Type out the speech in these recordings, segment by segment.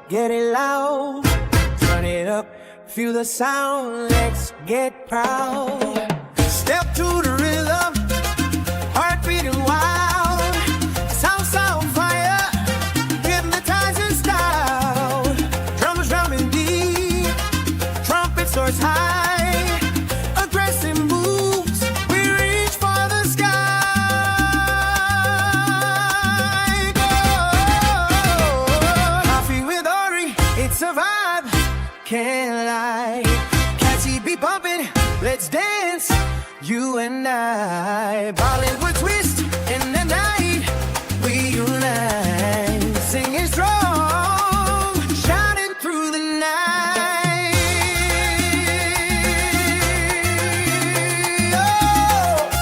Get it loud, turn it up, feel the sound, let's get proud. Step to the rhythm, heart beating wild, salsa on fire, hypnotizing style. Drums drumming deep, trumpet soars high, aggressive moves, we reach for the sky. Go, coffee with Ori, it's a vibe, can't lie. Catchy beat bumping, let's dance, you and I. Bollywood twist in the night, we unite, singing strong, shining through the night. Oh.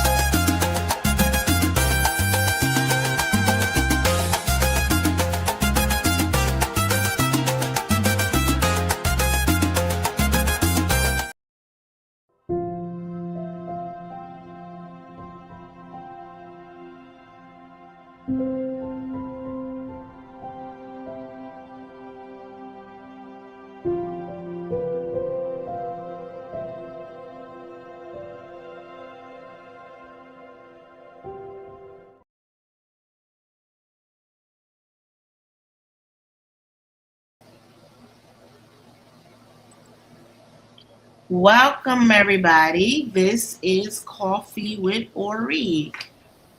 Welcome, everybody. This is Coffee with Ori.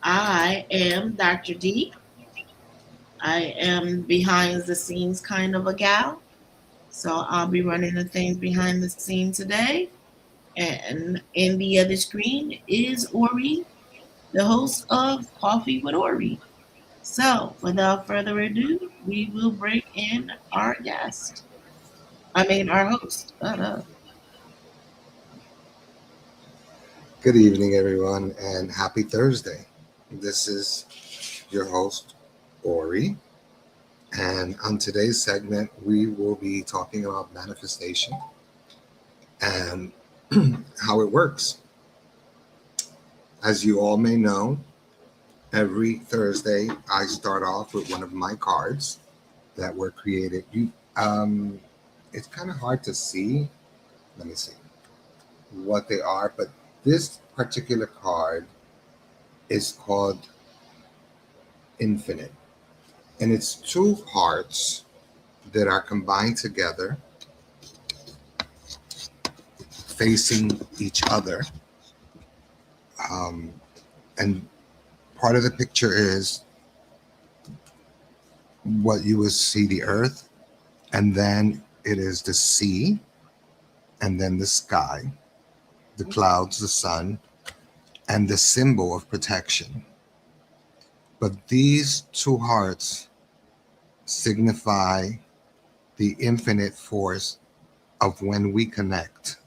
I am Dr. D. I am behind the scenes kind of a gal. So I'll be running the things behind the scenes today. And in the other screen is Ori, the host of Coffee with Ori. So without further ado, we will bring in our guest. Our host. Good evening, everyone, and happy Thursday. This is your host, Ori, and on today's segment, we will be talking about manifestation and how it works. As you all may know, every Thursday, I start off with one of my cards that were created. It's kind of hard to see. Let me see what they are, but this particular card is called Infinite, and it's two hearts that are combined together, facing each other. And part of the picture is what you would see the earth, and then it is the sea, and then the sky, the clouds, the sun, and the symbol of protection. But these two hearts signify the infinite force of when we connect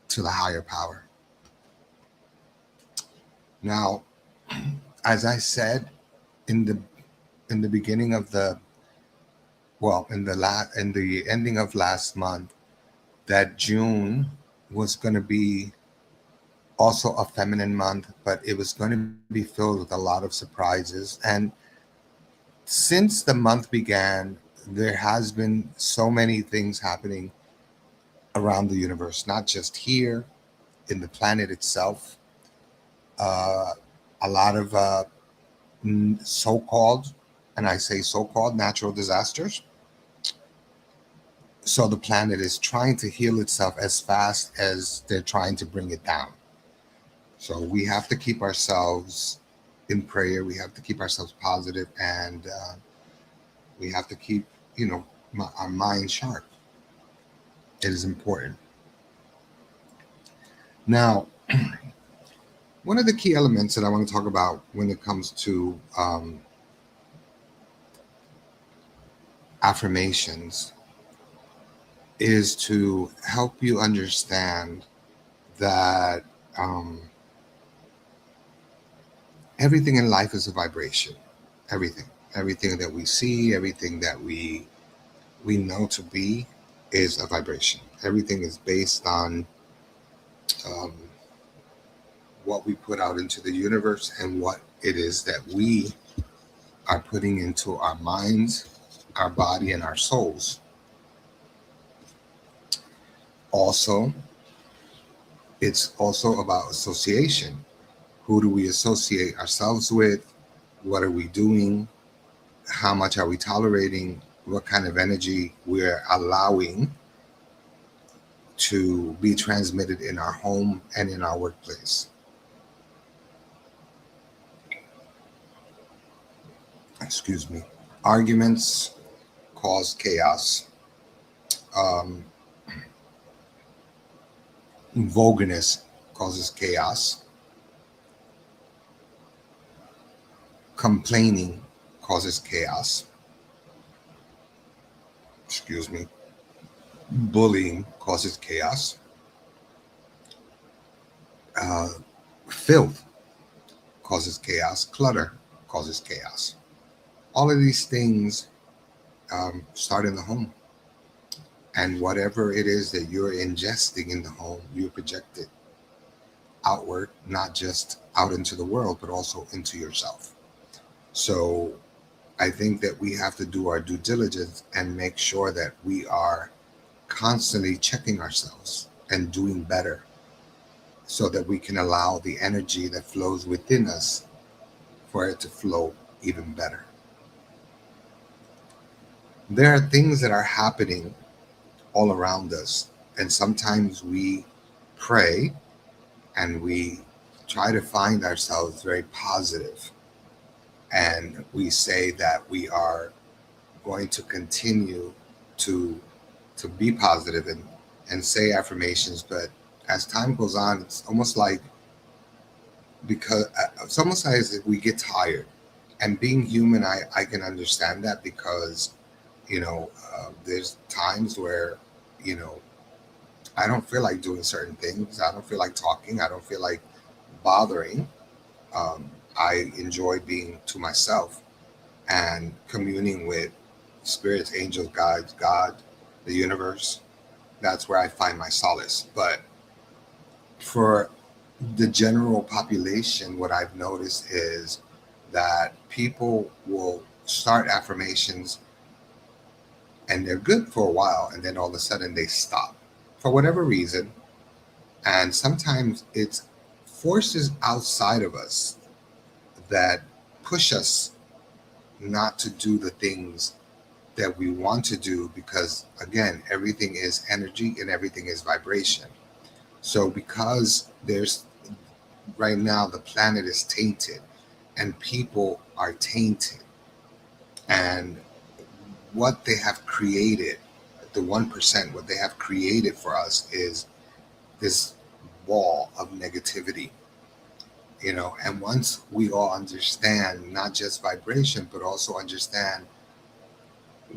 to the higher power. Now, as I said in the beginning of the in the ending of last month, that June was going to be also a feminine month, but it was going to be filled with a lot of surprises. And since the month began, there has been so many things happening around the universe, not just here in the planet itself. A lot of so-called, and I say so-called, natural disasters. So the planet is trying to heal itself as fast as they're trying to bring it down. So we have to keep ourselves in prayer. We have to keep ourselves positive, and we have to keep, our mind sharp. It is important. Now, one of the key elements that I want to talk about when it comes to affirmations is to help you understand that everything in life is a vibration. Everything that we see, everything that we know to be is a vibration. Everything is based on what we put out into the universe and what it is that we are putting into our minds, our body, and our souls. Also, it's also about association. Who do we associate ourselves with? What are we doing? How much are we tolerating? What kind of energy we're allowing to be transmitted in our home and in our workplace. Excuse me. Arguments cause chaos. Um, Vulgarness causes chaos. Complaining causes chaos. Excuse me. Bullying causes chaos. Uh, Filth causes chaos. Clutter causes chaos. All of these things start in the home. And whatever it is that you're ingesting in the home, you project it outward, not just out into the world, but also into yourself. So I think that we have to do our due diligence and make sure that we are constantly checking ourselves and doing better so that we can allow the energy that flows within us for it to flow even better. There are things that are happening all around us, and sometimes we pray and we try to find ourselves very positive, and we say that we are going to continue to be positive and say affirmations. But as time goes on, it's almost like, because it's almost as if we get tired. And being human, I can understand that, because there's times where I don't feel like doing certain things. I don't feel like talking. I don't feel like bothering. I enjoy being to myself and communing with spirits, angels, guides, God, the universe. That's where I find my solace. But for the general population, what I've noticed is that people will start affirmations and they're good for a while, and then all of a sudden they stop for whatever reason. And sometimes it's forces outside of us that push us not to do the things that we want to do, because again, everything is energy and everything is vibration. So because there's right now, the planet is tainted and people are tainted, and what they have created, the 1%, what they have created for us is this wall of negativity, and once we all understand not just vibration, but also understand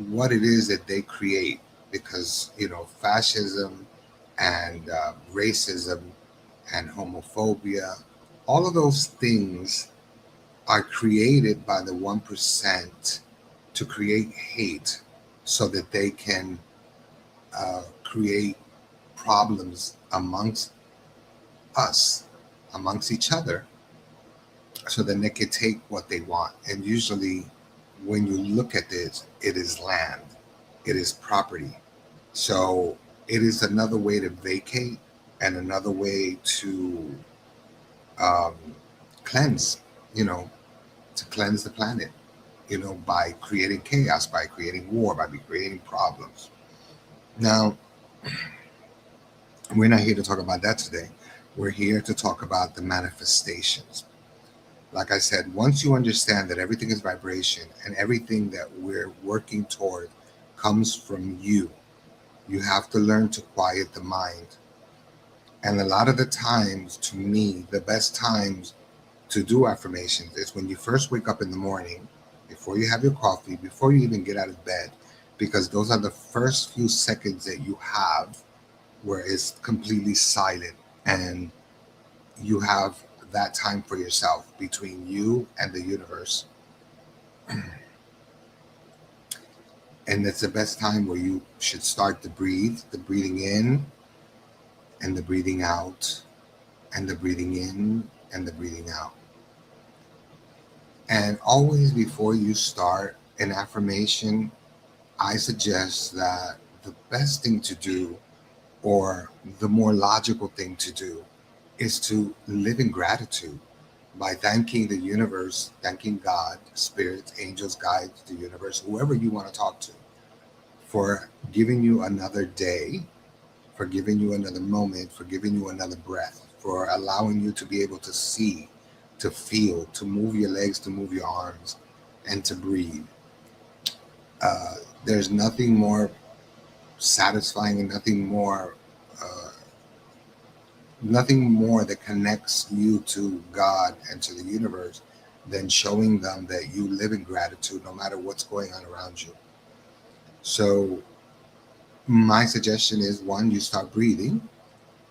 what it is that they create, because, fascism and racism and homophobia, all of those things are created by the 1% to create hate so that they can create problems amongst us, amongst each other, so then they can take what they want. And usually when you look at this, it is land, it is property. So it is another way to vacate and another way to cleanse, to cleanse the planet, by creating chaos, by creating war, by creating problems. Now, we're not here to talk about that today. We're here to talk about the manifestations. Like I said, once you understand that everything is vibration and everything that we're working toward comes from you, you have to learn to quiet the mind. And a lot of the times, to me, the best times to do affirmations is when you first wake up in the morning, before you have your coffee, before you even get out of bed, because those are the first few seconds that you have where it's completely silent, and you have that time for yourself between you and the universe. And it's the best time where you should start to breathe, the breathing in and the breathing out, and the breathing in and the breathing out. And always before you start an affirmation, I suggest that the best thing to do or the more logical thing to do is to live in gratitude by thanking the universe, thanking God, spirits, angels, guides, the universe, whoever you want to talk to, for giving you another day, for giving you another moment, for giving you another breath, for allowing you to be able to see, to feel, to move your legs, to move your arms, and to breathe. There's nothing more satisfying and uh, nothing more that connects you to God and to the universe than showing them that you live in gratitude no matter what's going on around you. So my suggestion is, one, you start breathing.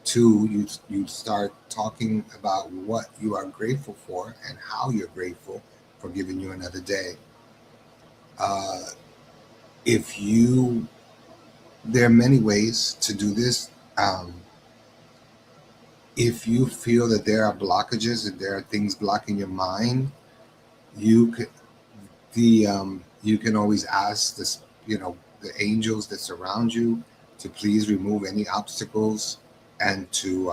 Two, you start talking about what you are grateful for and how you're grateful for giving you another day. Uh, if you There are many ways to do this. Um, if you feel that there are blockages and there are things blocking your mind, you could you can always ask this, the angels that surround you to please remove any obstacles and to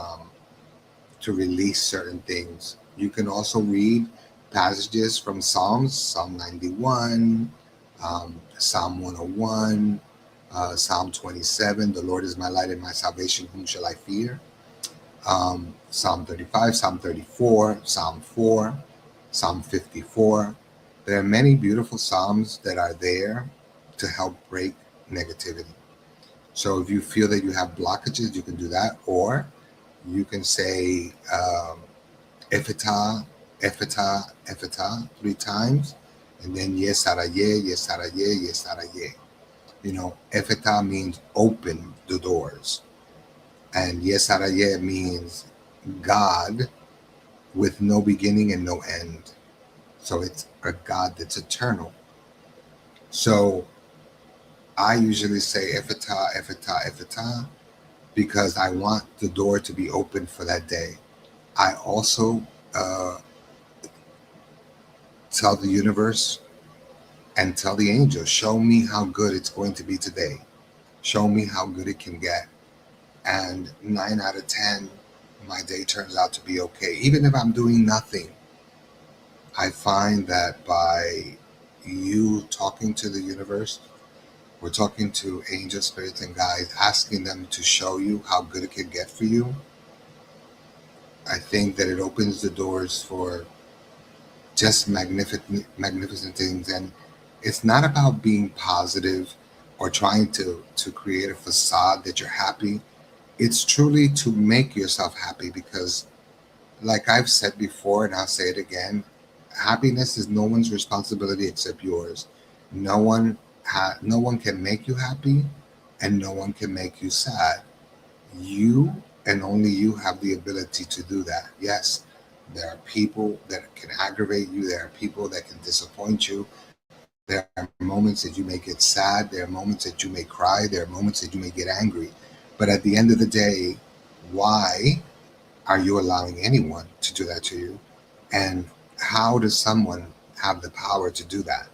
release certain things. You can also read passages from Psalms, Psalm 91, Psalm 101, Psalm 27, the Lord is my light and my salvation, whom shall I fear? Psalm 35, Psalm 34, Psalm 4, Psalm 54. There are many beautiful Psalms that are there to help break negativity. So if you feel that you have blockages, you can do that. Or you can say Ephata, Ephata, Ephata 3 times. And then Yesaraye, Yesaraye, Yesaraye. Ephata means open the doors. And Yesaraye means God with no beginning and no end. So it's a God that's eternal. So I usually say Ephata, Ephata, Ephata, because I want the door to be open for that day. I also tell the universe and tell the angels, show me how good it's going to be today. Show me how good it can get. And 9 out of 10, my day turns out to be okay. Even if I'm doing nothing, I find that by you talking to the universe, we're talking to angels, spirits, and guides, asking them to show you how good it can get for you. I think that it opens the doors for just magnificent things. And it's not about being positive or trying to create a facade that you're happy. It's truly to make yourself happy, because like I've said before, and I'll say it again, happiness is no one's responsibility except yours. No one can make you happy, and no one can make you sad. You and only you have the ability to do that. Yes, there are people that can aggravate you. There are people that can disappoint you. There are moments that you may get sad. There are moments that you may cry. There are moments that you may get angry. But at the end of the day, why are you allowing anyone to do that to you? And how does someone have the power to do that?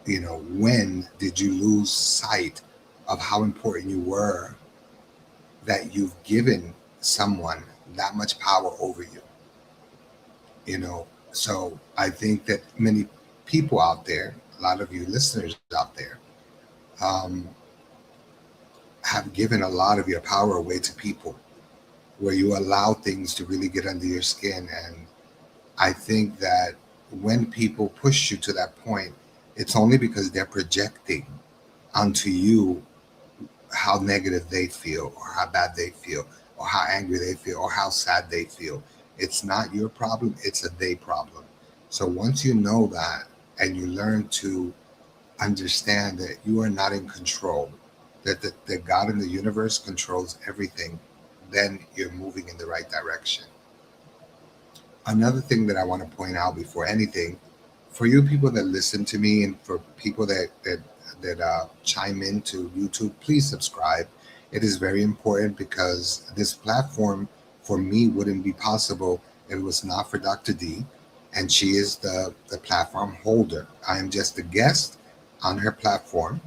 When did you lose sight of how important you were, that you've given someone that much power over you? So I think that many people out there, a lot of you listeners out there, have given a lot of your power away to people, where you allow things to really get under your skin. And I think that when people push you to that point, it's only because they're projecting onto you how negative they feel, or how bad they feel, or how angry they feel, or how sad they feel. It's not your problem, it's a they problem. So once you know that, and you learn to understand that you are not in control, that God in the universe controls everything, then you're moving in the right direction. Another thing that I want to point out before anything, for you people that listen to me, and for people that chime into YouTube, please subscribe. It is very important, because this platform for me wouldn't be possible if it was not for Dr. D, and she is the platform holder. I am just a guest on her platform,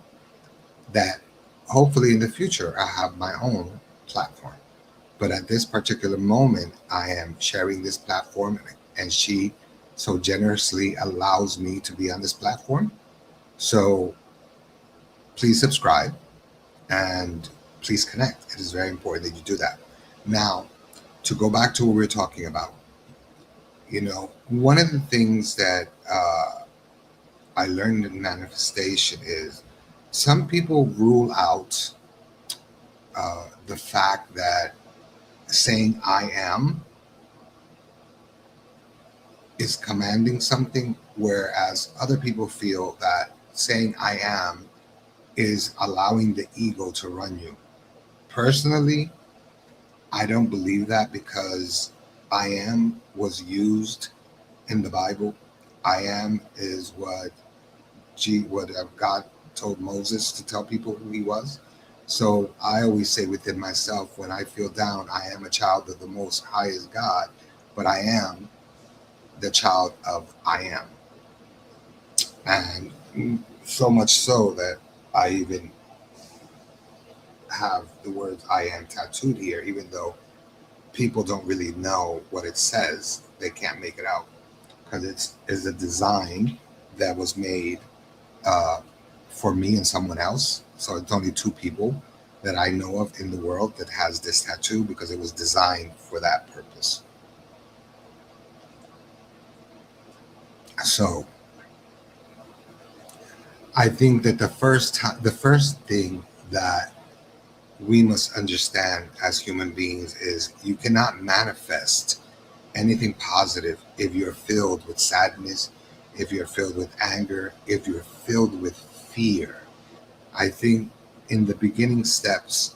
that hopefully in the future I have my own platform. But at this particular moment, I am sharing this platform, and she so generously allows me to be on this platform. So please subscribe and please connect. It is very important that you do that. Now, to go back to what we were talking about, one of the things that I learned in manifestation is some people rule out the fact that saying I am is commanding something, whereas other people feel that saying I am is allowing the ego to run you. Personally, I don't believe that, because I am was used in the Bible. I am is what God told Moses to tell people who he was. So I always say within myself, when I feel down, I am a child of the Most Highest God, but I am the child of I am. And so much so that I even have the words I am tattooed here, even though people don't really know what it says. They can't make it out, because it's a design that was made for me and someone else. So it's only two people that I know of in the world that has this tattoo, because it was designed for that purpose. So I think that the first thing that we must understand as human beings is you cannot manifest anything positive if you're filled with sadness, if you're filled with anger, if you're filled with fear. I think in the beginning steps,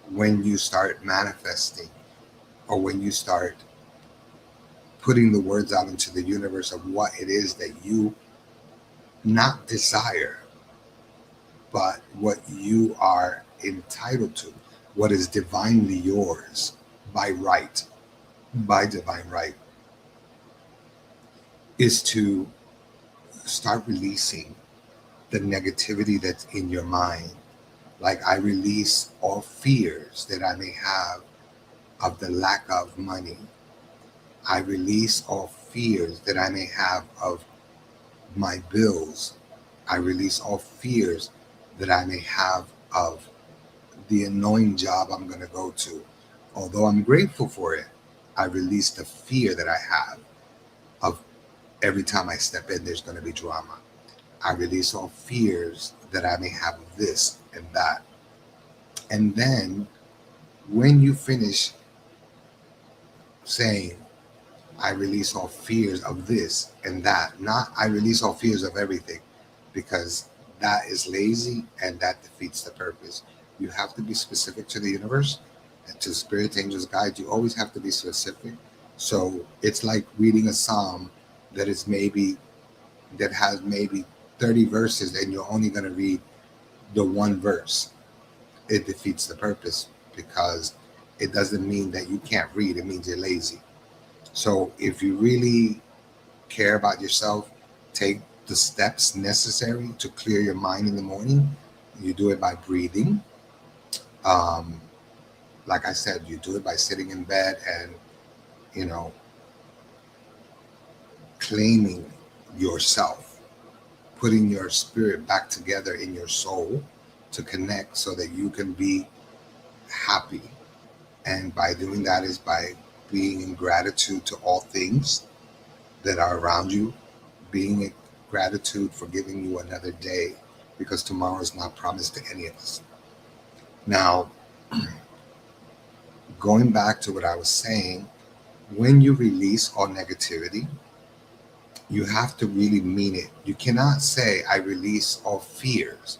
when you start manifesting, or when you start putting the words out into the universe of what it is that you not desire, but what you are entitled to, what is divinely yours by right, by divine right, is to start releasing the negativity that's in your mind. Like, I release all fears that I may have of the lack of money. I release all fears that I may have of my bills. I release all fears that I may have of the annoying job I'm going to go to. Although I'm grateful for it, I release the fear that I have of every time I step in, there's going to be drama. I release all fears that I may have of this and that. And then when you finish saying, I release all fears of this and that, not I release all fears of everything, because that is lazy and that defeats the purpose. You have to be specific to the universe and to spirit angels guide. You always have to be specific. So it's like reading a psalm that has maybe 30 verses, and you're only going to read the one verse. It defeats the purpose, because it doesn't mean that you can't read. It means you're lazy. So if you really care about yourself, take the steps necessary to clear your mind in the morning. You do it by breathing. Like I said, you do it by sitting in bed and, claiming yourself, putting your spirit back together in your soul to connect so that you can be happy. And by doing that is by being in gratitude to all things that are around you, being in gratitude for giving you another day, because tomorrow is not promised to any of us. Now, going back to what I was saying, when you release all negativity, you have to really mean it. You cannot say, I release all fears,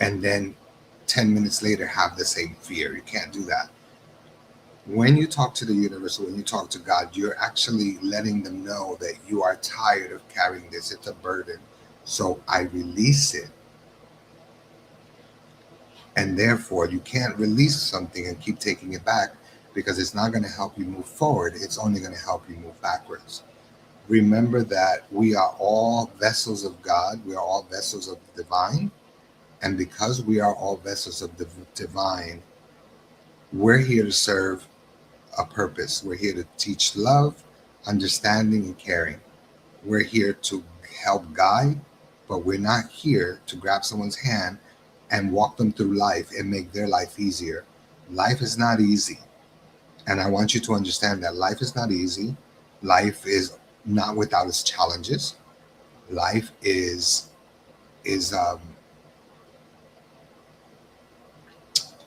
and then 10 minutes later have the same fear. You can't do that. When you talk to the universe, when you talk to God, you're actually letting them know that you are tired of carrying this. It's a burden. So I release it. And therefore, you can't release something and keep taking it back, because it's not going to help you move forward. It's only going to help you move backwards. Remember that we are all vessels of God. We are all vessels of the divine. And because we are all vessels of the divine, We're here to serve a purpose. We're here to teach love, understanding, and caring. We're here to help guide, but we're not here to grab someone's hand and walk them through life and make their life easier. Life is not easy. And I want you to understand that life is not easy. Life is not without its challenges. Life is it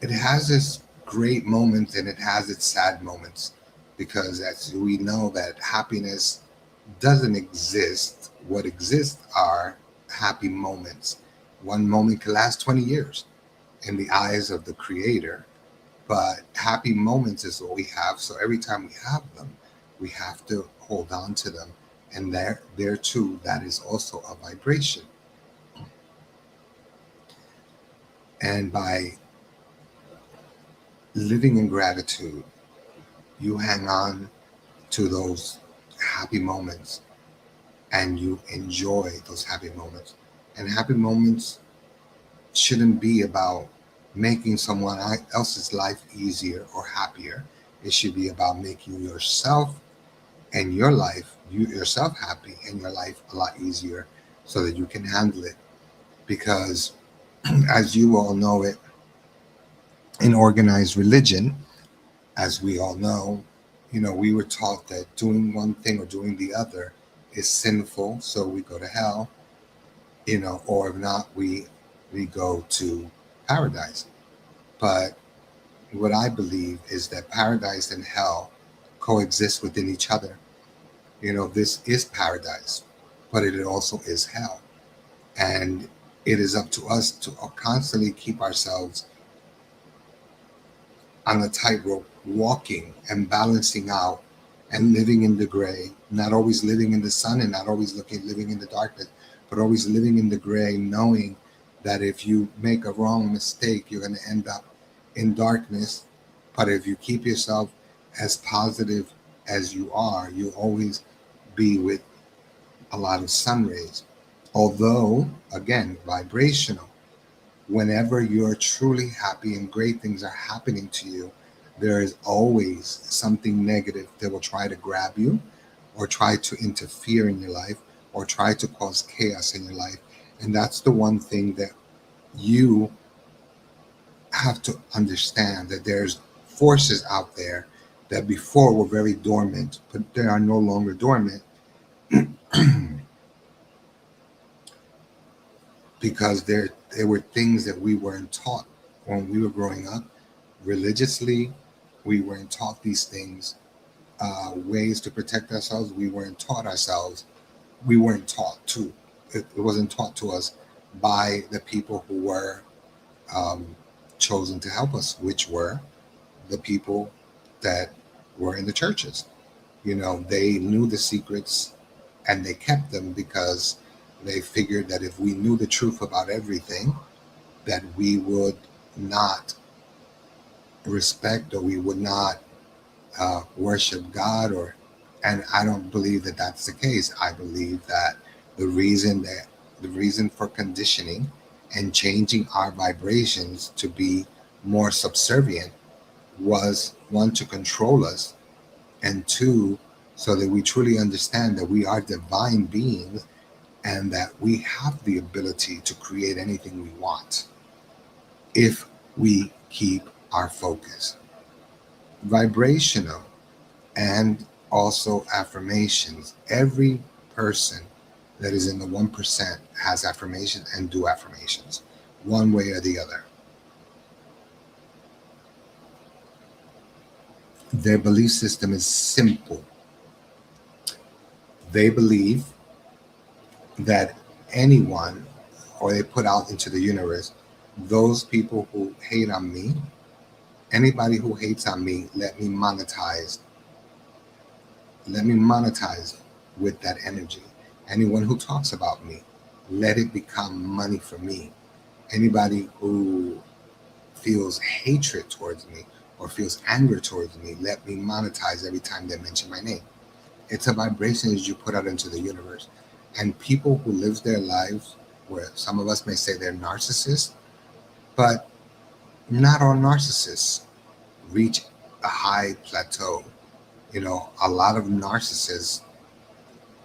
has its great moments and it has its sad moments, because as we know that happiness doesn't exist. What exists are happy moments. One moment can last 20 years in the eyes of the creator, but happy moments is what we have. So every time we have them, we have to hold on to them. And there too, that is also a vibration. And by living in gratitude, you hang on to those happy moments and you enjoy those happy moments. And happy moments shouldn't be about making someone else's life easier or happier. It should be about making yourself and your life, you yourself happy and your life a lot easier so that you can handle it. Because as you all know it, in organized religion, as we all know, we were taught that doing one thing or doing the other is sinful, so we go to hell, or if not, we go to paradise. But what I believe is that paradise and hell coexist within each other. This is paradise, but it also is hell. And it is up to us to constantly keep ourselves on a tightrope, walking and balancing out and living in the gray, not always living in the sun and not always living in the darkness, but always living in the gray, knowing that if you make a wrong mistake, you're going to end up in darkness. But if you keep yourself as positive as you are, you'll always be with a lot of sun rays. Although, again, vibrational. Whenever you're truly happy and great things are happening to you, there is always something negative that will try to grab you or try to interfere in your life or try to cause chaos in your life. And that's the one thing that you have to understand, that there's forces out there that before were very dormant, but they are no longer dormant because there were things that we weren't taught when we were growing up. Religiously, we weren't taught these things, ways to protect ourselves. We weren't taught ourselves. We weren't taught to. It wasn't taught to us by the people who were chosen to help us, which were the people that were in the churches. They knew the secrets and they kept them because they figured that if we knew the truth about everything, that we would not respect or we would not worship God. And I don't believe that that's the case. I believe that the reason for conditioning and changing our vibrations to be more subservient was, one, to control us, and two, so that we truly understand that we are divine beings and that we have the ability to create anything we want if we keep our focus. Vibrational and also affirmations. Every person that is in the 1% has affirmations and do affirmations, one way or the other. Their belief system is simple. They believe that anyone, or they put out into the universe, those people who hate on me, anybody who hates on me, let me monetize with that energy. Anyone who talks about me, let it become money for me. Anybody who feels hatred towards me or feels anger towards me, let me monetize every time they mention my name. It's a vibration that you put out into the universe. And people who live their lives, where some of us may say they're narcissists, but not all narcissists. reach a high plateau. You know, a lot of narcissists,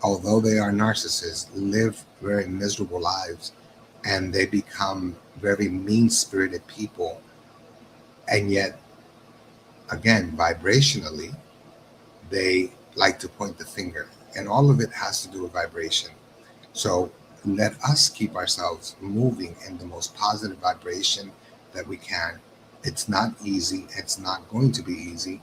although they are narcissists, live very miserable lives, and they become very mean-spirited people. And yet, again, vibrationally, they like to point the finger. And all of it has to do with vibration. So let us keep ourselves moving in the most positive vibration that we can. It's not easy. It's not going to be easy.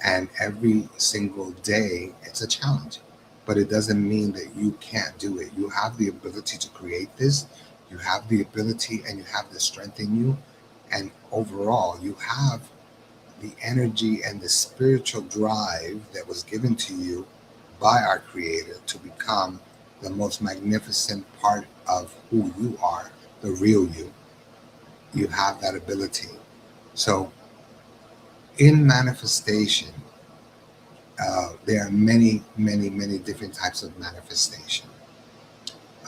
And every single day, it's a challenge. But it doesn't mean that you can't do it. You have the ability to create this. You have the ability and you have the strength in you. And overall, you have the energy and the spiritual drive that was given to you by our Creator to become the most magnificent part of who you are, the real you. You have that ability. So, in manifestation, there are many, many, many different types of manifestation.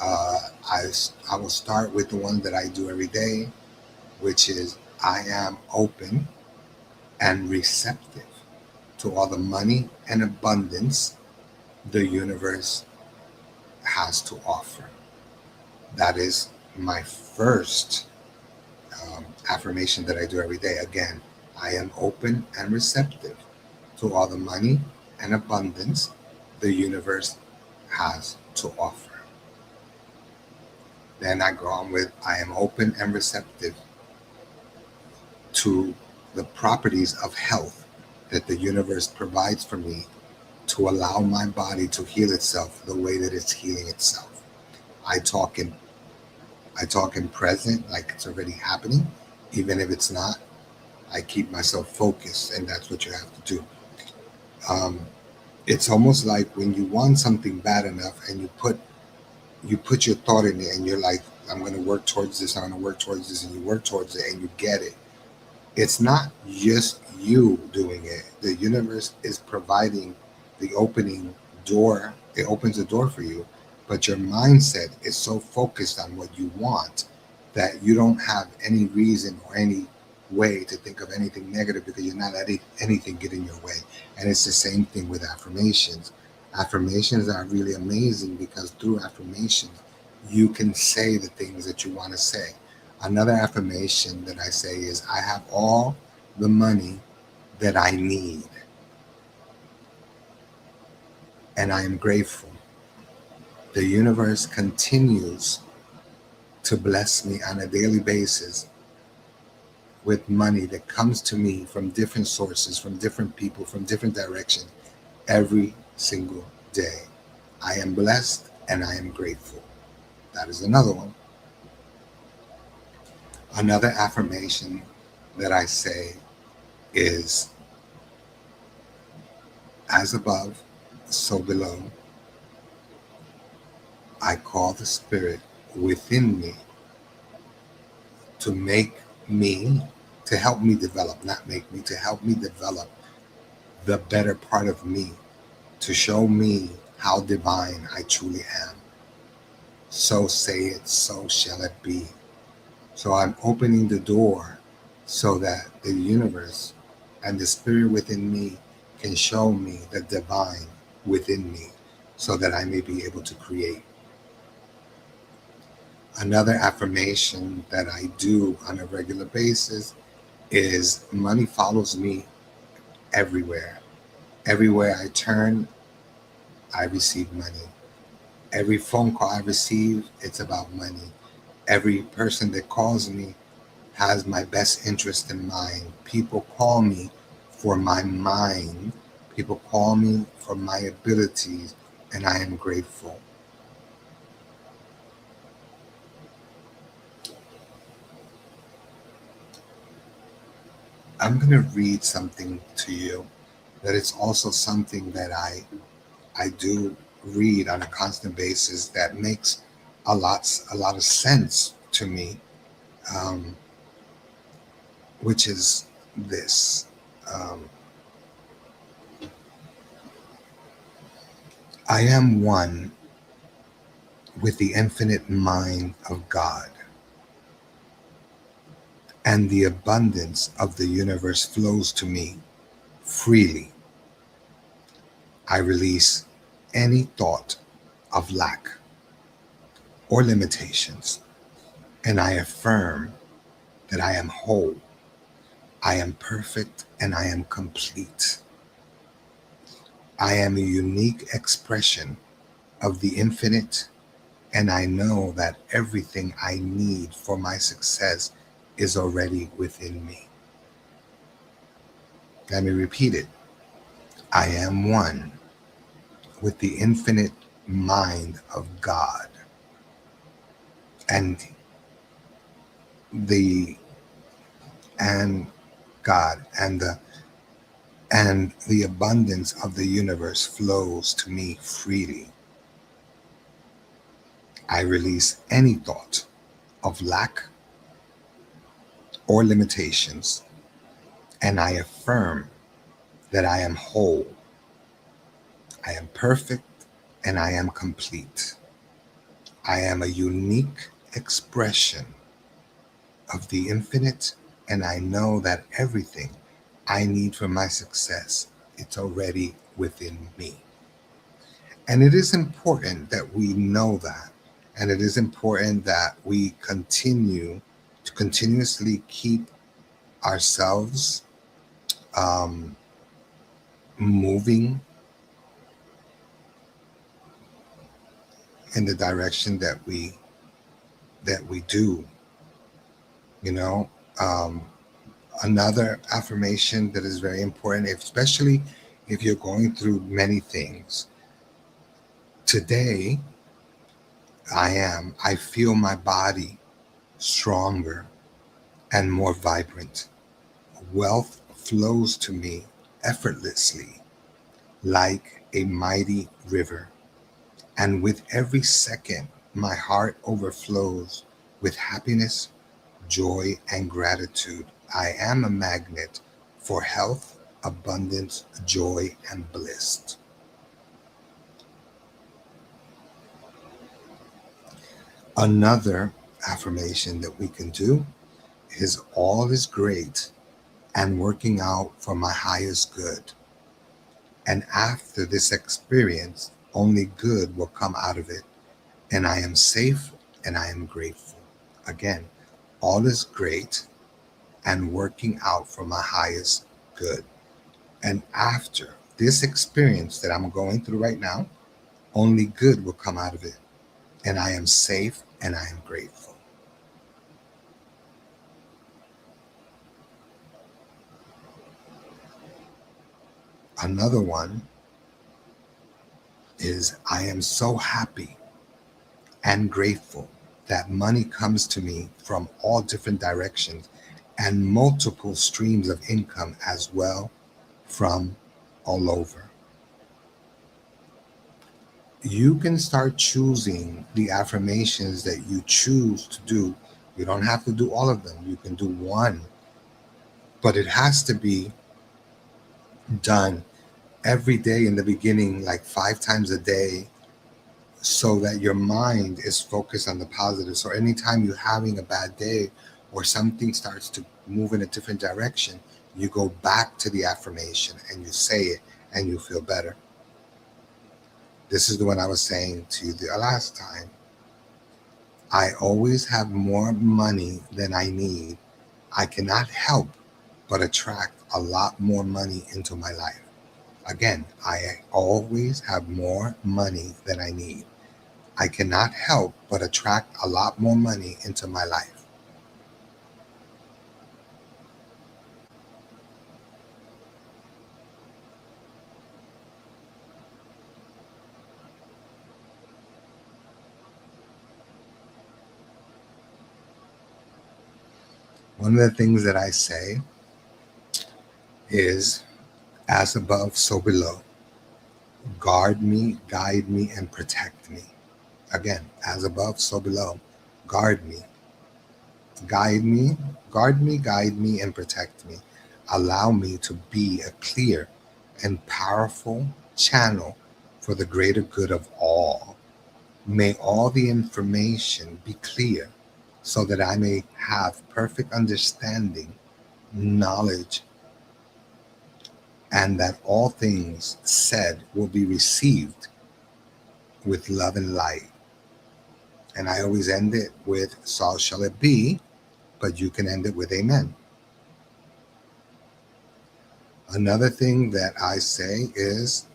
I will start with the one that I do every day, which is I am open and receptive to all the money and abundance the universe has to offer. That is my first affirmation that I do every day. Again, I am open and receptive to all the money and abundance the universe has to offer. Then I go on with I am open and receptive to the properties of health that the universe provides for me to allow my body to heal itself the way that it's healing itself. I talk in present, like it's already happening. Even if it's not, I keep myself focused, and that's what you have to do. It's almost like when you want something bad enough and you put your thought in it and you're like, I'm going to work towards this, I'm going to work towards this, and you work towards it and you get it. It's not just you doing it. The universe is providing the opening door. It opens the door for you, but your mindset is so focused on what you want that you don't have any reason or any way to think of anything negative because you're not letting anything get in your way. And it's the same thing with affirmations. Affirmations are really amazing because through affirmations, you can say the things that you want to say. Another affirmation that I say is, I have all the money that I need. And I am grateful. The universe continues to bless me on a daily basis with money that comes to me from different sources, from different people, from different directions, every single day. I am blessed and I am grateful. That is another one. Another affirmation that I say is, as above, so below. I call the spirit within me to help me develop, not make me, to help me develop the better part of me, to show me how divine I truly am. So say it, so shall it be. So I'm opening the door so that the universe and the spirit within me can show me the divine within me so that I may be able to create. Another affirmation that I do on a regular basis is money follows me everywhere. Everywhere I turn, I receive money. Every phone call I receive, it's about money. Every person that calls me has my best interest in mind. People call me for my mind. People call me for my abilities, and I am grateful. I'm going to read something to you that it's also something that I do read on a constant basis that makes a lot of sense to me, which is this. I am one with the infinite mind of God, and the abundance of the universe flows to me freely. I release any thought of lack or limitations, and I affirm that I am whole, I am perfect, and I am complete. I am a unique expression of the infinite, and I know that everything I need for my success is already within me. Let me repeat it. I am one with the infinite mind of God, and the and God and the abundance of the universe flows to me freely. I release any thought of lack or limitations, and I affirm that I am whole, I am perfect, and I am complete. I am a unique expression of the infinite, and I know that everything I need for my success, it's already within me. And it is important that we know that. And it is important that we continue to continuously keep ourselves moving in the direction that we do. You know, another affirmation that is very important, especially if you're going through many things. Today, I feel my body stronger and more vibrant. Wealth flows to me effortlessly like a mighty river. And with every second, my heart overflows with happiness, joy, and gratitude. I am a magnet for health, abundance, joy, and bliss. Another affirmation that we can do is all is great and working out for my highest good. And after this experience, only good will come out of it. And I am safe and I am grateful. Again, all is great and working out for my highest good. And after this experience that I'm going through right now, only good will come out of it. And I am safe and I am grateful. Another one is I am so happy and grateful that money comes to me from all different directions and multiple streams of income as well from all over. You can start choosing the affirmations that you choose to do. You don't have to do all of them. You can do one, but it has to be done every day in the beginning, like 5 times a day, so that your mind is focused on the positive. So anytime you're having a bad day or something starts to move in a different direction, you go back to the affirmation and you say it and you feel better. This is the one I was saying to you the last time. I always have more money than I need. I cannot help but attract a lot more money into my life. Again, I always have more money than I need. I cannot help but attract a lot more money into my life. One of the things that I say is, as above, so below. Guard me, guide me, and protect me. Again, as above, so below. Guard me, guide me, guard me, guide me, and protect me. Allow me to be a clear and powerful channel for the greater good of all. May all the information be clear so that I may have perfect understanding, knowledge, and that all things said will be received with love and light. And I always end it with, so shall it be, but you can end it with amen. Another thing that I say is,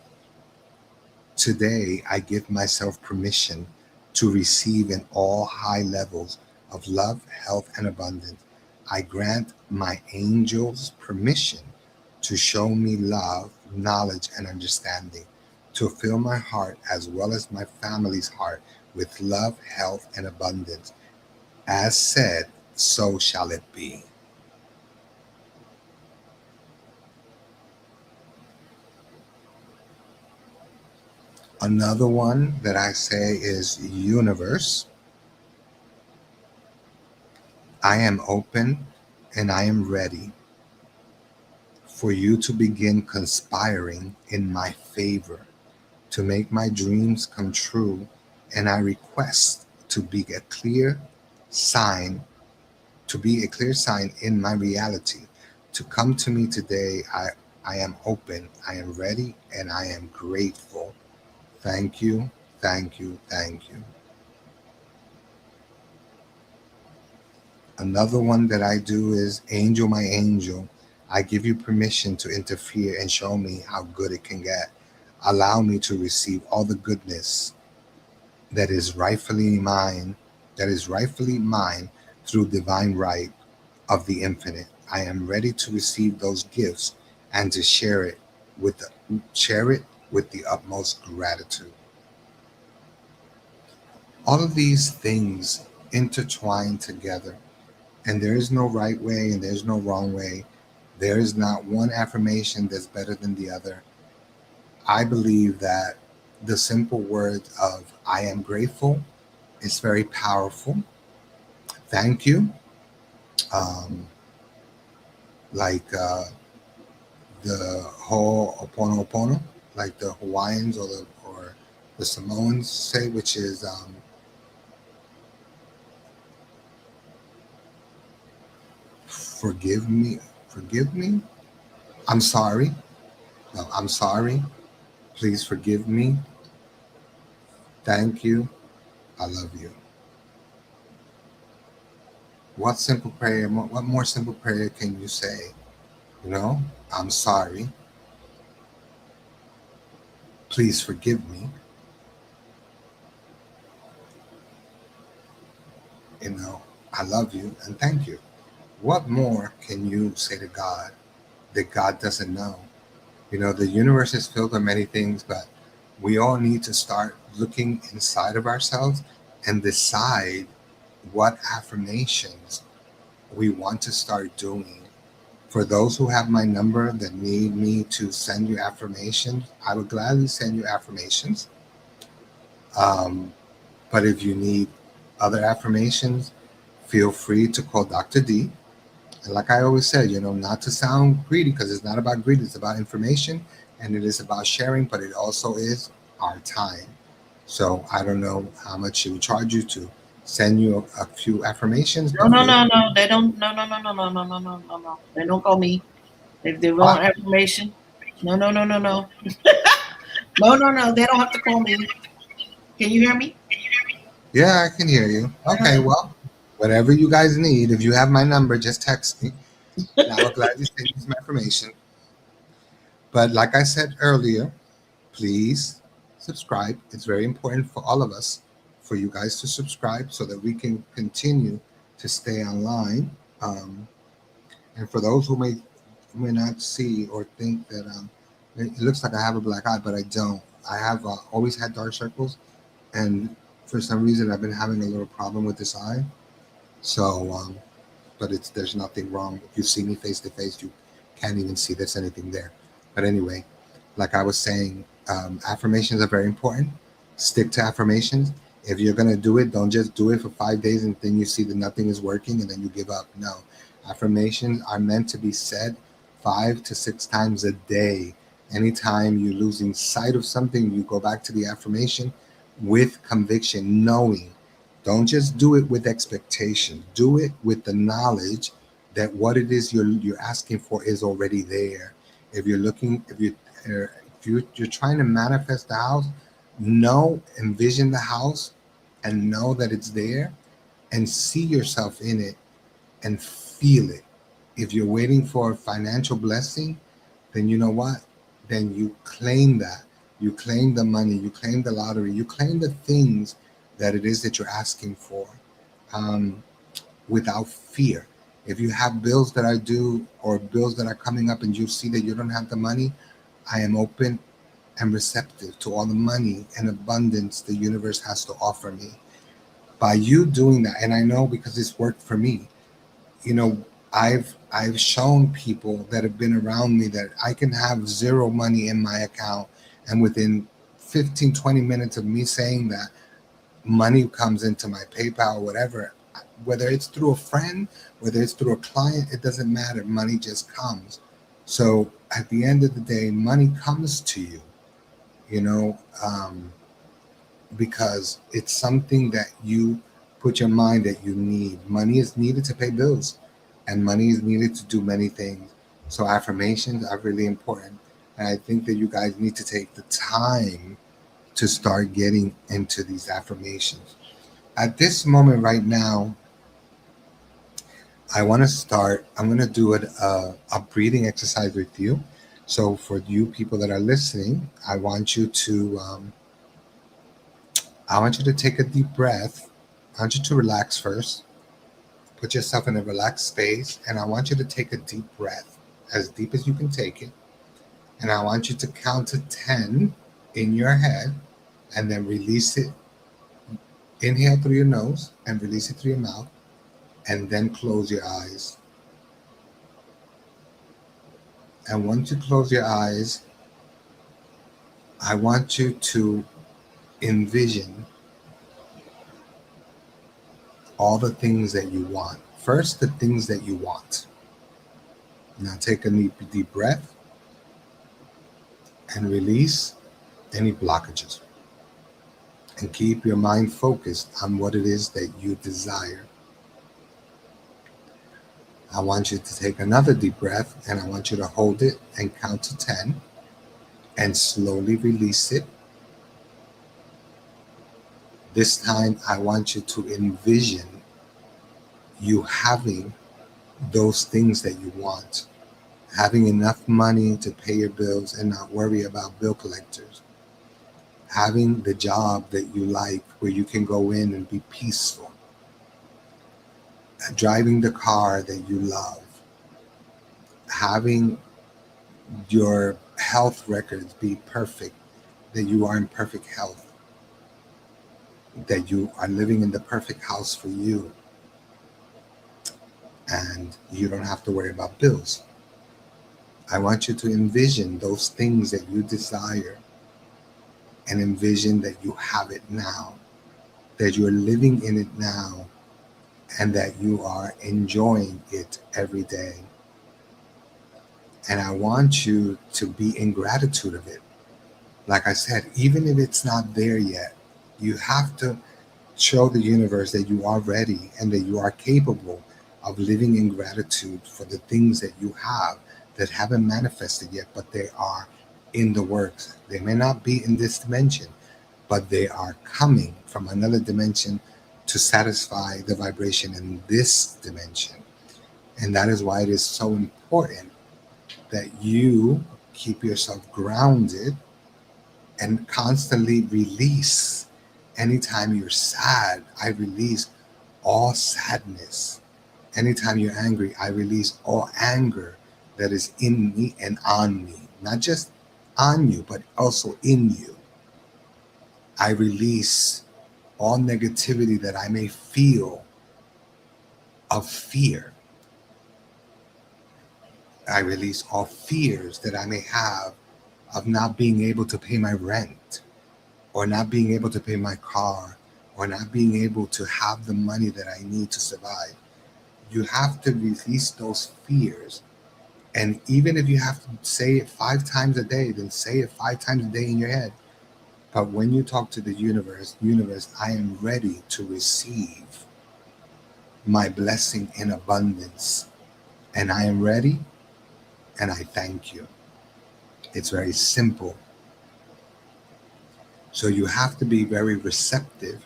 today I give myself permission to receive in all high levels of love, health, and abundance. I grant my angels permission to show me love, knowledge, and understanding, to fill my heart as well as my family's heart with love, health, and abundance. As said, so shall it be. Another one that I say is, universe, I am open and I am ready for you to begin conspiring in my favor to make my dreams come true. And I request to be a clear sign, in my reality to come to me today. I am open, I am ready, and I am grateful. Thank you, thank you, thank you. Another one that I do is, angel, my angel, I give you permission to interfere and show me how good it can get. Allow me to receive all the goodness that is rightfully mine, through divine right of the infinite. I am ready to receive those gifts and to share it with the utmost gratitude. All of these things intertwine together, and there is no right way and there's no wrong way. There is not one affirmation that's better than the other. I believe that the simple word of I am grateful is very powerful. Thank you. Like the Ho'oponopono, like the Hawaiians or the Samoans say, which is forgive me, I'm sorry. No, I'm sorry. Please forgive me. Thank you. I love you. What simple prayer, what more simple prayer can you say? I'm sorry. Please forgive me. I love you and thank you. What more can you say to God that God doesn't know? The universe is filled with many things, but we all need to start looking inside of ourselves and decide what affirmations we want to start doing. For those who have my number that need me to send you affirmations, I would gladly send you affirmations. But if you need other affirmations, feel free to call Dr. D. And like I always said, not to sound greedy, because it's not about greed, it's about information and it is about sharing, but it also is our time. So I don't know how much she would charge you to send you a few affirmations. No. They don't. No. They don't call me. If they want affirmation, no. No. No. They don't have to call me. Can you hear me? Yeah, I can hear you. Okay, well, whatever you guys need, if you have my number, just text me. And I will gladly send you some information. But like I said earlier, please subscribe. It's very important for all of us, for you guys to subscribe so that we can continue to stay online. And for those who may not see or think that it looks like I have a black eye, but I don't. I have always had dark circles, and for some reason I've been having a little problem with this eye. So, but there's nothing wrong. If you see me face to face, you can't even see there's anything there. But anyway, like I was saying, affirmations are very important. Stick to affirmations. If you're going to do it, don't just do it for 5 days and then you see that nothing is working and then you give up. No, affirmations are meant to be said 5 to 6 times a day. Anytime you're losing sight of something, you go back to the affirmation with conviction, knowing Don't just do it with expectation. Do it with the knowledge that what it is you're asking for is already there. If you're looking, if you're trying to manifest the house, envision the house, and know that it's there, and see yourself in it, and feel it. If you're waiting for a financial blessing, then you know what? Then you claim that. You claim the money. You claim the lottery. You claim the things that it is that you're asking for, without fear. If you have bills that are due or bills that are coming up and you see that you don't have the money, I am open and receptive to all the money and abundance the universe has to offer me. By you doing that, and I know because it's worked for me, I've shown people that have been around me that I can have zero money in my account, and within 15-20 minutes of me saying that, money comes into my PayPal or whatever, whether it's through a friend, whether it's through a client, it doesn't matter. Money just comes. So at the end of the day, money comes to you, because it's something that you put your mind that you need. Money is needed to pay bills, and money is needed to do many things. So affirmations are really important. And I think that you guys need to take the time to start getting into these affirmations. At this moment right now, I'm going to do a breathing exercise with you. So for you people that are listening, I want you to take a deep breath. I want you to relax first. Put yourself in a relaxed space, and I want you to take a deep breath, as deep as you can take it. And I want you to count to 10 in your head, and then release it. Inhale through your nose and release it through your mouth, and then close your eyes. And once you close your eyes, I want you to envision all the things that you want. First, the things that you want. Now take a deep breath and release any blockages. And keep your mind focused on what it is that you desire. I want you to take another deep breath, and I want you to hold it and count to 10 and slowly release it. This time, I want you to envision you having those things that you want. Having enough money to pay your bills and not worry about bill collectors. Having the job that you like, where you can go in and be peaceful. Driving the car that you love. Having your health records be perfect, that you are in perfect health. That you are living in the perfect house for you. And you don't have to worry about bills. I want you to envision those things that you desire, and envision that you have it now, that you're living in it now, and that you are enjoying it every day. And I want you to be in gratitude of it. Like I said, even if it's not there yet, you have to show the universe that you are ready and that you are capable of living in gratitude for the things that you have that haven't manifested yet, but they are in the works. They may not be in this dimension, but they are coming from another dimension to satisfy the vibration in this dimension. And that is why it is so important that you keep yourself grounded and constantly release. Anytime you're sad, I release all sadness. Anytime you're angry, I release all anger that is in me and on me. Not just on you, but also in you. I release all negativity that I may feel of fear. I release all fears that I may have of not being able to pay my rent, or not being able to pay my car, or not being able to have the money that I need to survive. You have to release those fears. And even if you have to say it 5 times a day, then say it 5 times a day in your head. But when you talk to the universe, I am ready to receive my blessing in abundance. And I am ready, and I thank you. It's very simple. So you have to be very receptive,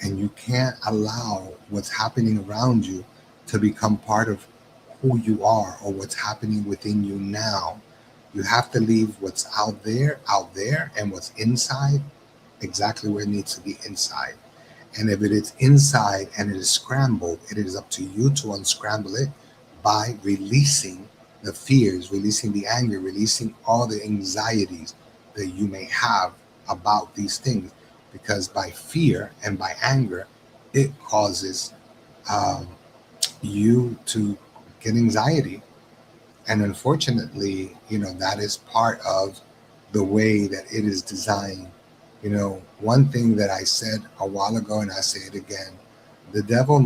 and you can't allow what's happening around you to become part of who you are or what's happening within you now. You have to leave what's out there, and what's inside exactly where it needs to be inside. And if it is inside and it is scrambled, it is up to you to unscramble it by releasing the fears, releasing the anger, releasing all the anxieties that you may have about these things. Because by fear and by anger, it causes you to get anxiety. And unfortunately, that is part of the way that it is designed. One thing that I said a while ago, and I say it again, the devil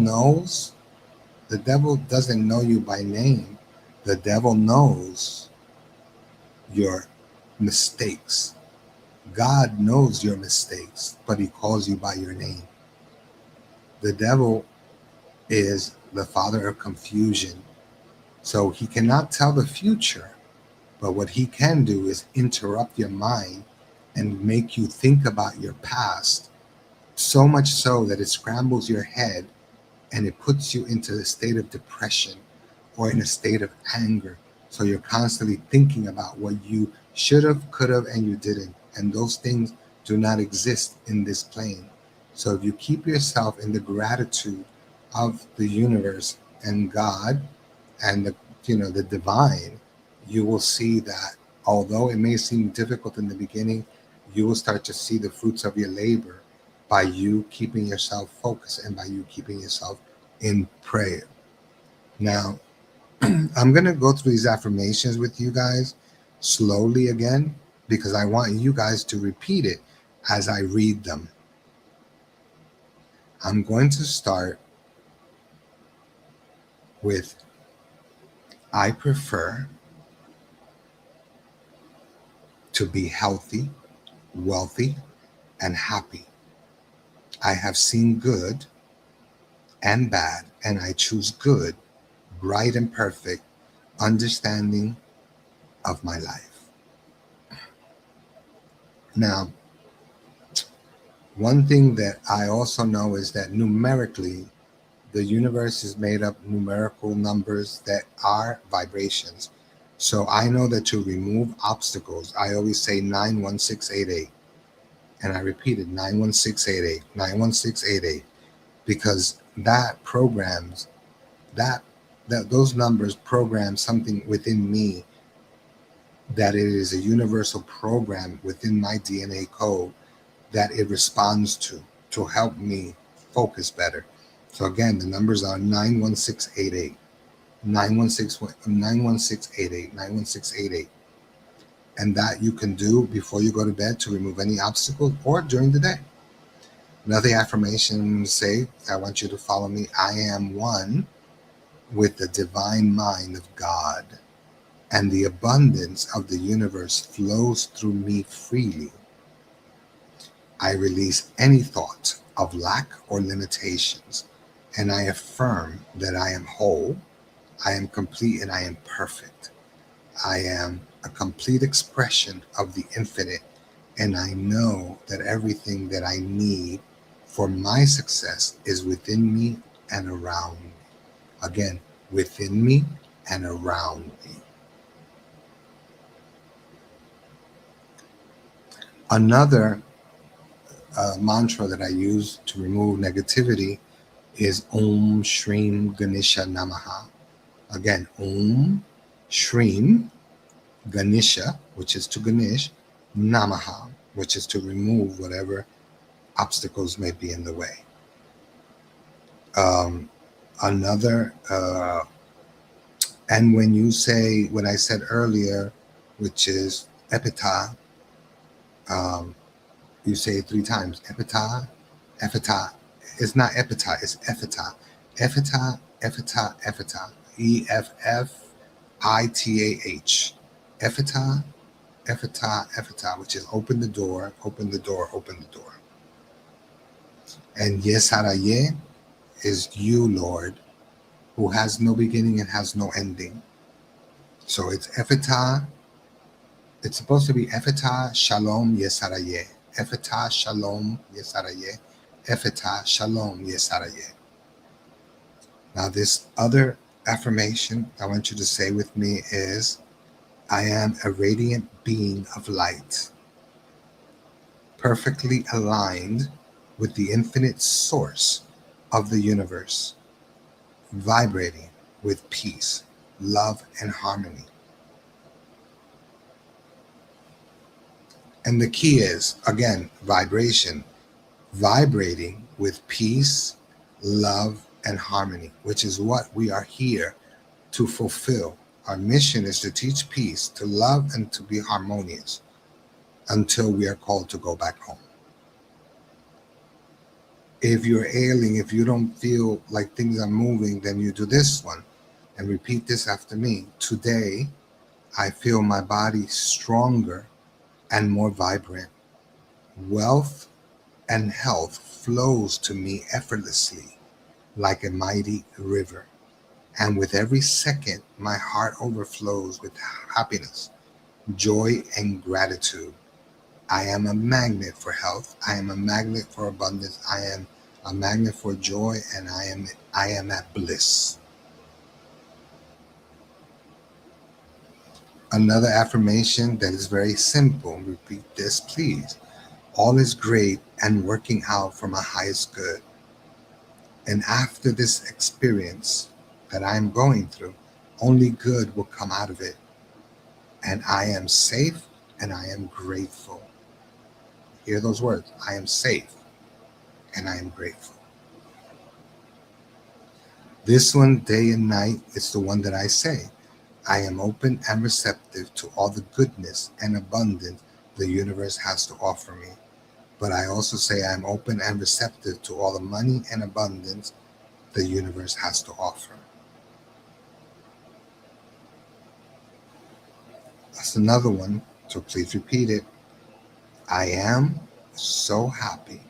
doesn't know you by name. The devil knows your mistakes. God knows your mistakes, but he calls you by your name. The devil is the father of confusion. So he cannot tell the future, but what he can do is interrupt your mind and make you think about your past, so much so that it scrambles your head and it puts you into a state of depression or in a state of anger. So you're constantly thinking about what you should have, could have, and you didn't. And those things do not exist in this plane. So if you keep yourself in the gratitude of the universe and God and the divine, you will see that although it may seem difficult in the beginning, you will start to see the fruits of your labor by you keeping yourself focused and by you keeping yourself in prayer. Now, I'm going to go through these affirmations with you guys slowly again, because I want you guys to repeat it as I read them. I'm going to start with, I prefer to be healthy, wealthy, and happy. I have seen good and bad, and I choose good, bright and perfect understanding of my life. Now, one thing that I also know is that numerically, the universe is made up numerical numbers that are vibrations. So I know that to remove obstacles, I always say 91688. And I repeated 91688, 91688, because that programs, those numbers program something within me, that it is a universal program within my DNA code that it responds to help me focus better. So again, the numbers are 91688, 91688, 91688. And that you can do before you go to bed to remove any obstacles or during the day. Another affirmation say, I want you to follow me. I am one with the divine mind of God, and the abundance of the universe flows through me freely. I release any thought of lack or limitations, and I affirm that I am whole, I am complete, and I am perfect. I am a complete expression of the infinite, and I know that everything that I need for my success is within me and around me. Again, within me and around me. Another mantra that I use to remove negativity is Om Shrim Ganesha Namaha. Again, Om Shrim Ganesha, which is to Ganesh, Namaha, which is to remove whatever obstacles may be in the way. And when you say what I said earlier, which is Epitah, you say it 3 times. Epitah, Epitah. It's not Epitah, it's Epitah. Epitah, Epitah, Epitah. EFFITAH. Epitah, Ephata, Ephata, which is open the door, open the door, open the door. And Yesaraye is you, Lord, who has no beginning and has no ending. So it's Ephata. It's supposed to be Ephata Shalom Yesaraye. Ephata Shalom Yesaraye. Ephata Shalom Yesaraye. Now, this other affirmation I want you to say with me is, I am a radiant being of light, perfectly aligned with the infinite source of the universe, vibrating with peace, love, and harmony. And the key is, again, vibration, vibrating with peace, love, and harmony, which is what we are here to fulfill. Our mission is to teach peace, to love, and to be harmonious until we are called to go back home. If you're ailing, if you don't feel like things are moving, then you do this one and repeat this after me. Today, I feel my body stronger and more vibrant. Wealth and health flows to me effortlessly like a mighty river. And with every second, my heart overflows with happiness, joy, and gratitude. I am a magnet for health. I am a magnet for abundance. I am a magnet for joy, and I am at bliss. Another affirmation that is very simple. Repeat this, please. All is great and working out for my highest good. And after this experience that I am going through, only good will come out of it. And I am safe and I am grateful. Hear those words. I am safe and I am grateful. This one, day and night, is the one that I say. I am open and receptive to all the goodness and abundance the universe has to offer me. But I also say I am open and receptive to all the money and abundance the universe has to offer. That's another one, so please repeat it. I am so happy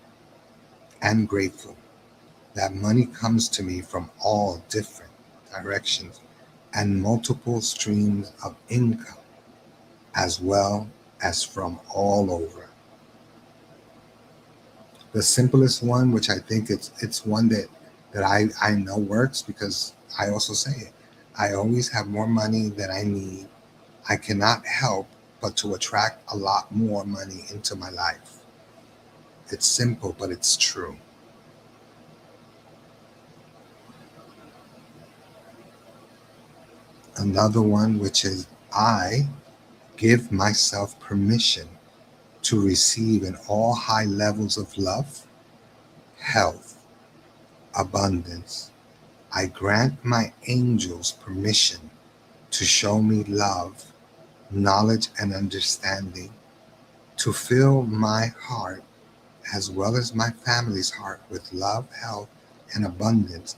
and grateful that money comes to me from all different directions and multiple streams of income, as well as from all over. The simplest one, which I think it's one that I know works, because I also say it. I always have more money than I need. I cannot help but to attract a lot more money into my life. It's simple, but it's true. Another one, which is, I give myself permission to receive in all high levels of love, health, abundance. I grant my angels permission to show me love, knowledge, and understanding, to fill my heart as well as my family's heart with love, health, and abundance,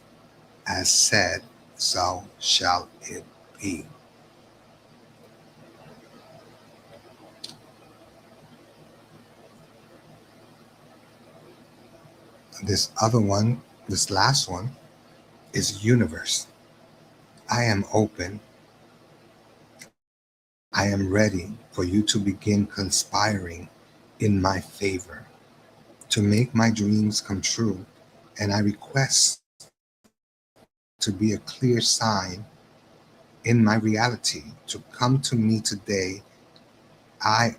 as said, so shall it be. This other one, this last one, is universe. I am open. I am ready for you to begin conspiring in my favor to make my dreams come true, and I request to be a clear sign in my reality to come to me today. I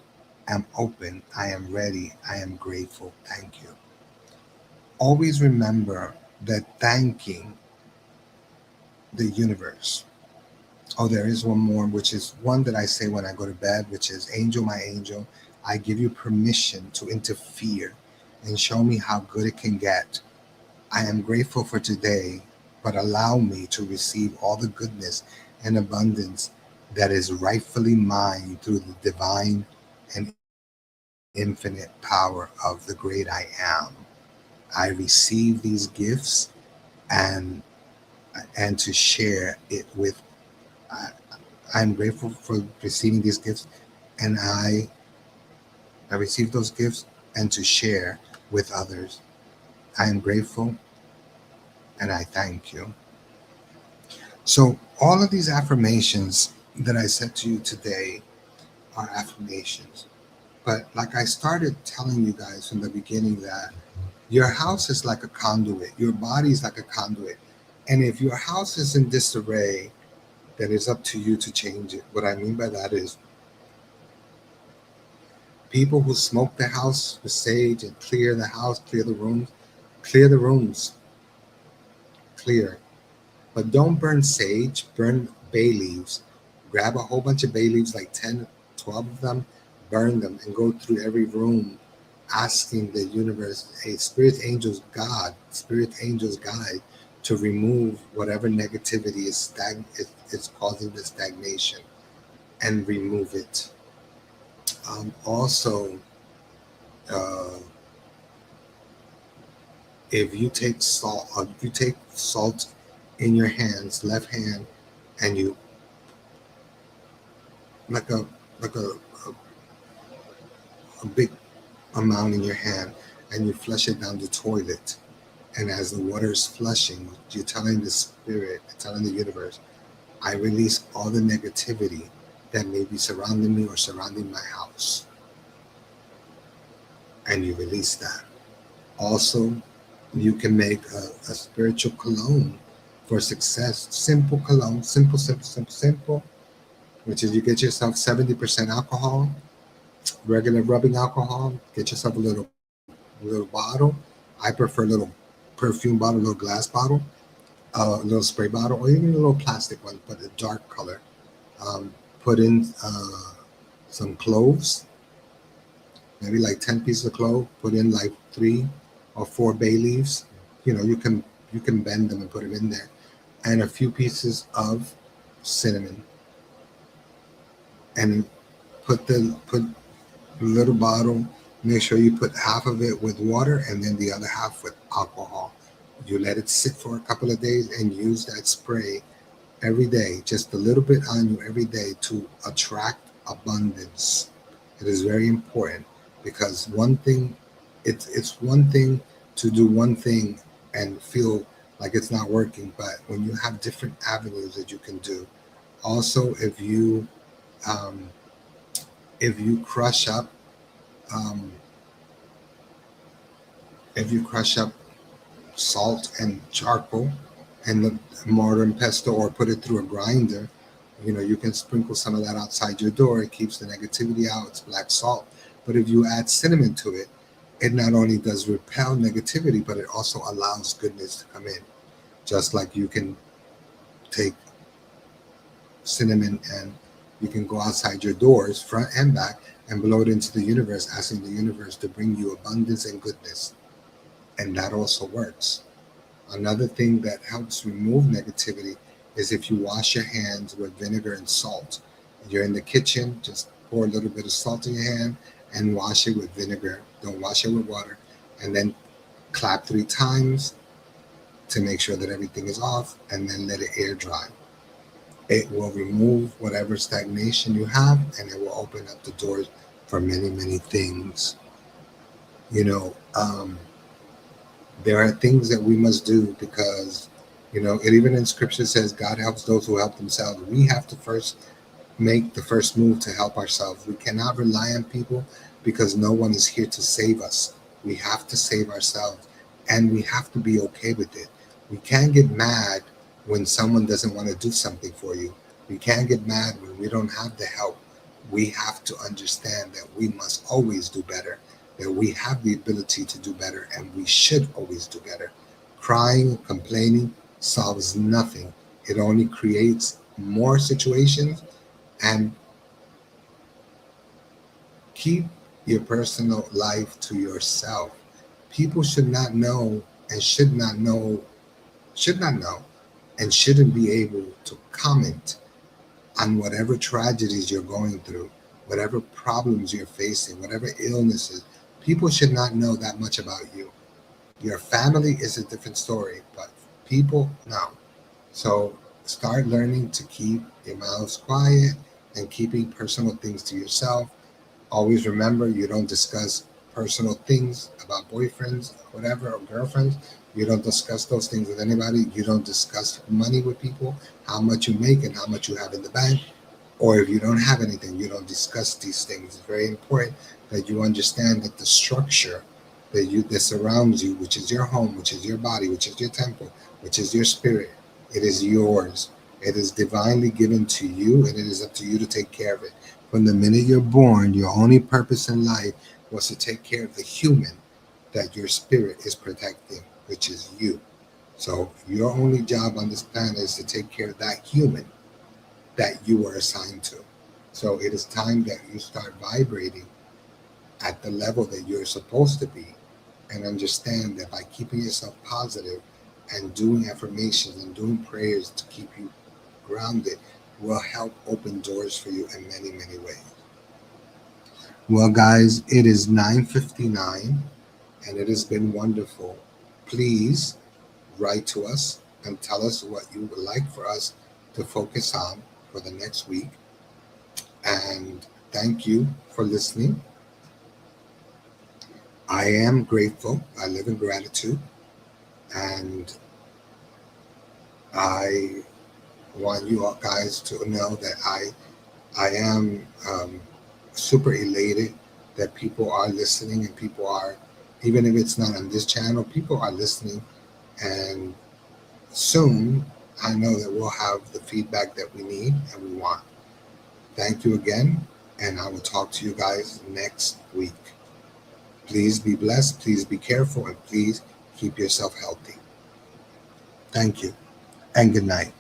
am open. I am ready. I am grateful. Thank you. Always remember that thanking the universe. Oh, there is one more, which is one that I say when I go to bed, which is, angel, my angel, I give you permission to interfere and show me how good it can get. I am grateful for today, but allow me to receive all the goodness and abundance that is rightfully mine through the divine and infinite power of the great I am. I receive these gifts and to share it with. I'm grateful for receiving these gifts and I receive those gifts and to share with others. I am grateful and I thank you. So, all of these affirmations that I said to you today are affirmations. But, like I started telling you guys from the beginning, that your house is like a conduit, your body is like a conduit. And if your house is in disarray, then it's up to you to change it. What I mean by that is, people who smoke the house with sage and clear the house, clear the rooms, clear. But don't burn sage, burn bay leaves. Grab a whole bunch of bay leaves, like 10, 12 of them, burn them, and go through every room asking the universe, hey, spirit angels, guide, to remove whatever negativity is causing the stagnation, and remove it. Also, uh, if you take salt in your hands, left hand, and you like a big amount in your hand, and you flush it down the toilet, and as the water is flushing, you're telling the spirit, telling the universe, I release all the negativity that may be surrounding me or surrounding my house, and you release that. Also, you can make a spiritual cologne for success. Simple cologne, simple, which is you get yourself 70% alcohol, regular rubbing alcohol, get yourself a little bottle. I prefer a little perfume bottle, a little glass bottle, a little spray bottle, or even a little plastic one, but a dark color. Put in some cloves, maybe like 10 pieces of clove. Put in like 3 or 4 bay leaves. You can bend them and put them in there, and a few pieces of cinnamon. And put the little bottle. Make sure you put half of it with water and then the other half with alcohol. You let it sit for a couple of days and use that spray every day, just a little bit on you every day, to attract abundance. It is very important, because it's one thing to do one thing and feel like it's not working, but when you have different avenues that you can do. Also, if you crush up salt and charcoal and the mortar and pestle, or put it through a grinder, you can sprinkle some of that outside your door. It keeps the negativity out. It's black salt. But if you add cinnamon to it, it not only does repel negativity, but it also allows goodness to come in. Just like you can take cinnamon and you can go outside your doors, front and back, and blow it into the universe, asking the universe to bring you abundance and goodness. And that also works. Another thing that helps remove negativity is if you wash your hands with vinegar and salt. You're in the kitchen, just pour a little bit of salt in your hand and wash it with vinegar. Don't wash it with water. And then clap 3 times to make sure that everything is off, and then let it air dry. It will remove whatever stagnation you have, and it will open up the doors for many, many things. There are things that we must do, because, it even in scripture says God helps those who help themselves. We have to first make the first move to help ourselves. We cannot rely on people, because no one is here to save us. We have to save ourselves, and we have to be okay with it. We can't get mad when someone doesn't want to do something for you. We can't get mad when we don't have the help. We have to understand that we must always do better, that we have the ability to do better, and we should always do better. Crying, complaining solves nothing. It only creates more situations. And keep your personal life to yourself. People should not know and shouldn't be able to comment on whatever tragedies you're going through, whatever problems you're facing, whatever illnesses. People should not know that much about you. Your family is a different story, but people know. So start learning to keep your mouths quiet and keeping personal things to yourself. Always remember, you don't discuss personal things about boyfriends, whatever, or girlfriends. You don't discuss those things with anybody. You don't discuss money with people, how much you make and how much you have in the bank. Or if you don't have anything, you don't discuss these things. It's very important that you understand that the structure that surrounds you, which is your home, which is your body, which is your temple, which is your spirit, it is yours. It is divinely given to you, and it is up to you to take care of it. From the minute you're born, your only purpose in life was to take care of the human that your spirit is protecting, which is you. So your only job on this planet is to take care of that human that you were assigned to. So it is time that you start vibrating at the level that you're supposed to be, and understand that by keeping yourself positive and doing affirmations and doing prayers to keep you grounded will help open doors for you in many, many ways. Well, guys, it is 9:59 and it has been wonderful. Please write to us and tell us what you would like for us to focus on for the next week. And thank you for listening. I am grateful. I live in gratitude. And I want you all guys to know that I am super elated that people are listening, and people are, even if it's not on this channel, people are listening. And soon I know that we'll have the feedback that we need and we want. Thank you again, and I will talk to you guys next week. Please be blessed, please be careful, and please keep yourself healthy. Thank you, and good night.